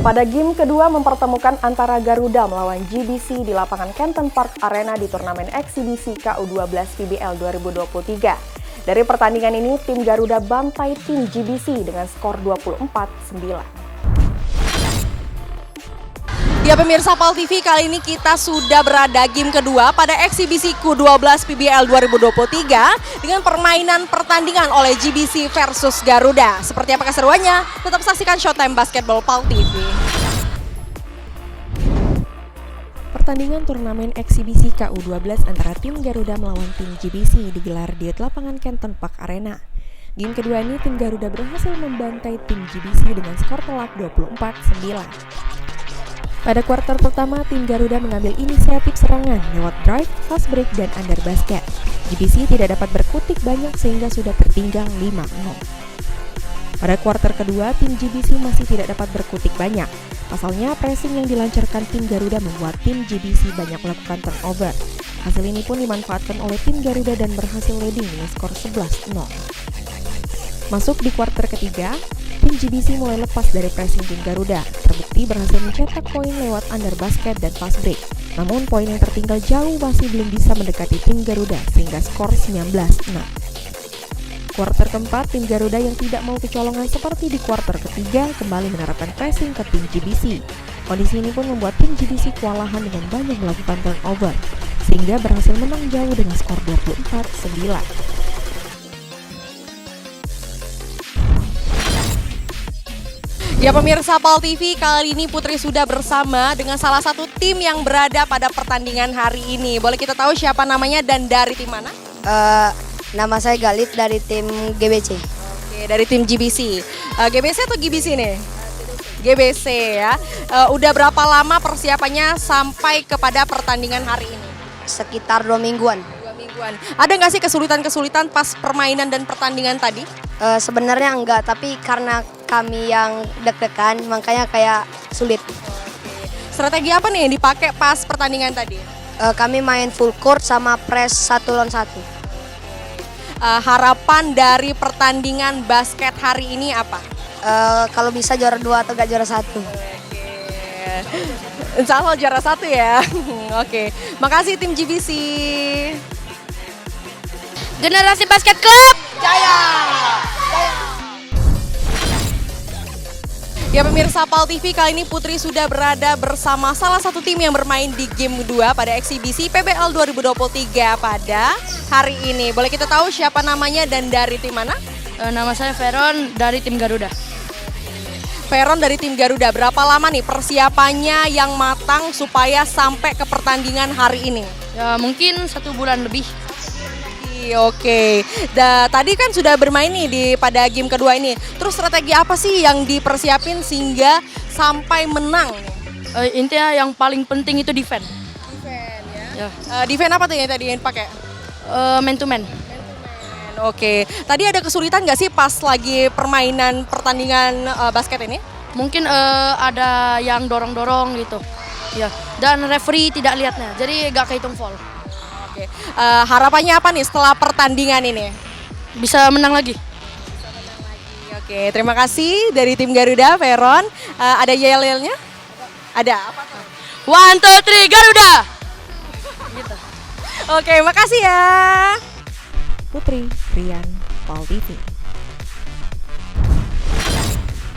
Pada game kedua mempertemukan antara Garuda melawan GBC di lapangan Canton Park Arena di turnamen eksibisi KU12 PBL 2023. Dari pertandingan ini, tim Garuda bantai tim GBC dengan skor 24-9. Ya pemirsa PAL TV, kali ini kita sudah berada game kedua pada eksibisi KU12 PBL 2023 dengan permainan pertandingan oleh GBC versus Garuda. Seperti apa keseruannya? Tetap saksikan Showtime Basketball PAL TV. Pertandingan turnamen eksibisi KU12 antara tim Garuda melawan tim GBC digelar di lapangan Canton Park Arena. Game kedua ini tim Garuda berhasil membantai tim GBC dengan skor telak 24-9. Pada kuarter pertama, tim Garuda mengambil inisiatif serangan lewat drive, fast break, dan under basket. GBC tidak dapat berkutik banyak sehingga sudah tertinggal 5-0. Pada kuarter kedua, tim GBC masih tidak dapat berkutik banyak. Pasalnya, pressing yang dilancarkan tim Garuda membuat tim GBC banyak melakukan turnover. Hasil ini pun dimanfaatkan oleh tim Garuda dan berhasil leading dengan skor 11-0. Masuk di kuarter ketiga, tim GBC mulai lepas dari pressing tim Garuda. Terbukti berhasil mencetak poin lewat under basket dan fast break. Namun poin yang tertinggal jauh masih belum bisa mendekati tim Garuda sehingga skor 19-6. Kuarter keempat, tim Garuda yang tidak mau kecolongan seperti di kuarter ketiga kembali menerapkan pressing ke tim GBC. Kondisi ini pun membuat tim GBC kewalahan dengan banyak melakukan turnover sehingga berhasil menang jauh dengan skor 24-9. Ya pemirsa PAL TV, kali ini Putri sudah bersama dengan salah satu tim yang berada pada pertandingan hari ini. Boleh kita tahu siapa namanya dan dari tim mana? Nama saya Galit dari tim GBC. Oke, dari tim GBC. GBC atau GBC nih? GBC ya. Udah berapa lama persiapannya sampai kepada pertandingan hari ini? Sekitar 2 mingguan. 2 mingguan. Ada nggak sih kesulitan-kesulitan pas permainan dan pertandingan tadi? Sebenarnya enggak, tapi karena kami yang deg-degan makanya kayak sulit. Strategi apa nih yang dipakai pas pertandingan tadi? Kami main full court sama press 1 lawan 1. Harapan dari pertandingan basket hari ini apa? Kalau bisa juara 2 atau enggak juara 1. Insya Allah juara 1 ya. Oke, makasih tim GBC. Generasi Basket Club Jaya! Ya pemirsa PAL TV, kali ini Putri sudah berada bersama salah satu tim yang bermain di game kedua pada eksibisi PBL 2023 pada hari ini. Boleh kita tahu siapa namanya dan dari tim mana? Nama saya Veron dari tim Garuda. Veron dari tim Garuda, berapa lama nih persiapannya yang matang supaya sampai ke pertandingan hari ini? Ya mungkin 1 bulan lebih. Oke, tadi kan sudah bermain nih pada game kedua ini. Terus strategi apa sih yang dipersiapin sehingga sampai menang? Intinya yang paling penting itu defense. Defense Ya. Defense apa tuh yang tadi yang pakai? Man to man. Oke, tadi ada kesulitan nggak sih pas lagi permainan pertandingan basket ini? Mungkin ada yang dorong-dorong gitu. Ya. Dan referee tidak lihatnya, jadi gak kehitung foul. Oke. Harapannya apa nih setelah pertandingan ini? Bisa menang lagi. Oke, terima kasih dari tim Garuda, Veron. Ada yel-yelnya? Ada apa tuh? 1, 2, 3 Garuda. Gitu. Oke, makasih ya. Putri, Rian, PAL TV.